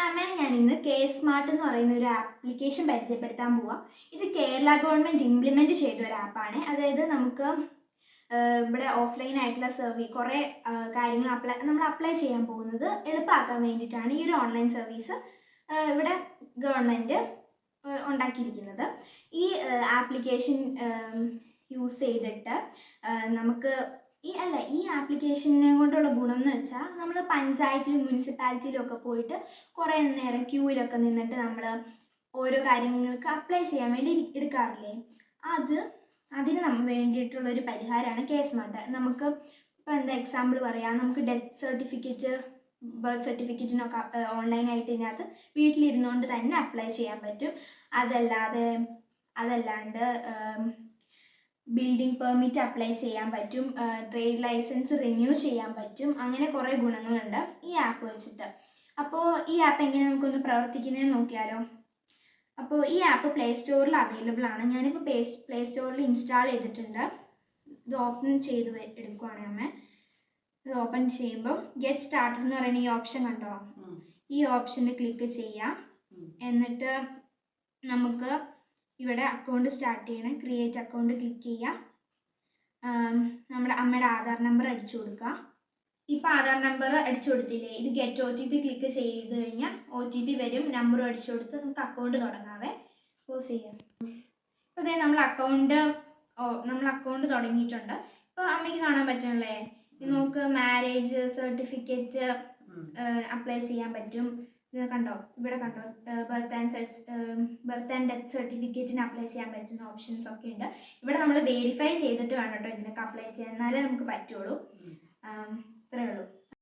അമ്മേനെ ഞാൻ ഇന്ന് K-Smart എന്ന് പറയുന്ന ഒരു ആപ്ലിക്കേഷൻ പരിചയപ്പെടുത്താൻ പോവാം. ഇത് കേരള ഗവൺമെൻറ് ഇംപ്ലിമെൻറ്റ് ചെയ്ത ഒരു ആപ്പാണ്. അതായത് നമുക്ക് ഇവിടെ ഓഫ്ലൈൻ ആയിട്ടുള്ള കുറേ കാര്യങ്ങൾ നമ്മൾ അപ്ലൈ ചെയ്യാൻ പോകുന്നത് എളുപ്പമാക്കാൻ വേണ്ടിയിട്ടാണ് ഈ ഒരു ഓൺലൈൻ സർവീസ് ഇവിടെ ഗവൺമെൻറ് ഉണ്ടാക്കിയിരിക്കുന്നത്. ഈ ആപ്ലിക്കേഷൻ യൂസ് ചെയ്തിട്ട് നമുക്ക് ഈ ആപ്ലിക്കേഷനെ കൊണ്ടുള്ള ഗുണം എന്ന് വെച്ചാൽ നമ്മൾ പഞ്ചായത്തിലും മുനിസിപ്പാലിറ്റിയിലും ഒക്കെ പോയിട്ട് കുറേ നേരം ക്യൂവിലൊക്കെ നിന്നിട്ട് നമ്മൾ ഓരോ കാര്യങ്ങൾക്ക് അപ്ലൈ ചെയ്യാൻ വേണ്ടി എടുക്കാറില്ലേ, അതിന് വേണ്ടിയിട്ടുള്ളൊരു പരിഹാരമാണ് K-Smart. നമുക്ക് ഇപ്പോൾ എക്സാമ്പിൾ പറയാം, നമുക്ക് ഡെത്ത് സർട്ടിഫിക്കറ്റ്, ബർത്ത് സർട്ടിഫിക്കറ്റിനൊക്കെ ഓൺലൈനായിട്ട് ഇതിനകത്ത് വീട്ടിലിരുന്നുകൊണ്ട് തന്നെ അപ്ലൈ ചെയ്യാൻ പറ്റും. അതല്ലാണ്ട് ബിൽഡിംഗ് പെർമിറ്റ് അപ്ലൈ ചെയ്യാൻ പറ്റും, ട്രേഡ് ലൈസൻസ് റിന്യൂ ചെയ്യാൻ പറ്റും. അങ്ങനെ കുറേ ഗുണങ്ങളുണ്ട് ഈ ആപ്പ് വെച്ചിട്ട്. അപ്പോൾ ഈ ആപ്പ് എങ്ങനെ നമുക്കൊന്ന് പ്രവർത്തിക്കുന്നതെന്ന് നോക്കിയാലോ. അപ്പോൾ ഈ ആപ്പ് പ്ലേ സ്റ്റോറിൽ അവൈലബിൾ ആണ്. ഞാനിപ്പോൾ പ്ലേ സ്റ്റോറിൽ ഇൻസ്റ്റാൾ ചെയ്തിട്ടുണ്ട്. ഇത് ഓപ്പൺ ചെയ്ത് എടുക്കുവാണ് അമ്മ. ഇത് ഓപ്പൺ ചെയ്യുമ്പോൾ ഗെറ്റ് സ്റ്റാർട്ടഡ് എന്ന് പറയുന്ന ഈ ഓപ്ഷൻ കണ്ടോ, ഈ ഓപ്ഷനിൽ ക്ലിക്ക് ചെയ്യാം. എന്നിട്ട് നമുക്ക് ഇവിടെ അക്കൗണ്ട് സ്റ്റാർട്ട് ചെയ്യണം. ക്രിയേറ്റ് അക്കൗണ്ട് ക്ലിക്ക് ചെയ്യാം. നമ്മുടെ അമ്മയുടെ ആധാർ നമ്പർ അടിച്ചു കൊടുക്കുക. ഇപ്പോൾ ആധാർ നമ്പർ അടിച്ചു കൊടുത്തില്ലേ, ഇത് ഗെറ്റ് OTP ക്ലിക്ക് ചെയ്ത് കഴിഞ്ഞാൽ OTP വരും. നമ്പറും അടിച്ചു കൊടുത്ത് നമുക്ക് അക്കൗണ്ട് തുടങ്ങാവേ. പോസ് ചെയ്യാം. ഇപ്പോൾ ഇതേ നമ്മൾ അക്കൗണ്ട് തുടങ്ങിയിട്ടുണ്ട്. ഇപ്പോൾ അമ്മയ്ക്ക് കാണാൻ പറ്റണല്ലേ, നമുക്ക് മാരേജ് സർട്ടിഫിക്കറ്റ് അപ്ലൈ ചെയ്യാൻ പറ്റും. ഇത് കണ്ടോ, ഇവിടെ കണ്ടോ, ബർത്ത് ആൻഡ് ഡെത്ത് സർട്ടിഫിക്കറ്റിന് അപ്ലൈ ചെയ്യാൻ പറ്റുന്ന ഓപ്ഷൻസ് ഒക്കെ ഉണ്ട്. ഇവിടെ നമ്മൾ വെരിഫൈ ചെയ്തിട്ട് വേണം കേട്ടോ ഇതിനൊക്കെ അപ്ലൈ ചെയ്യാൻ, എന്നാലേ നമുക്ക് പറ്റുള്ളൂ. ഇത്രയേ ഉള്ളൂ.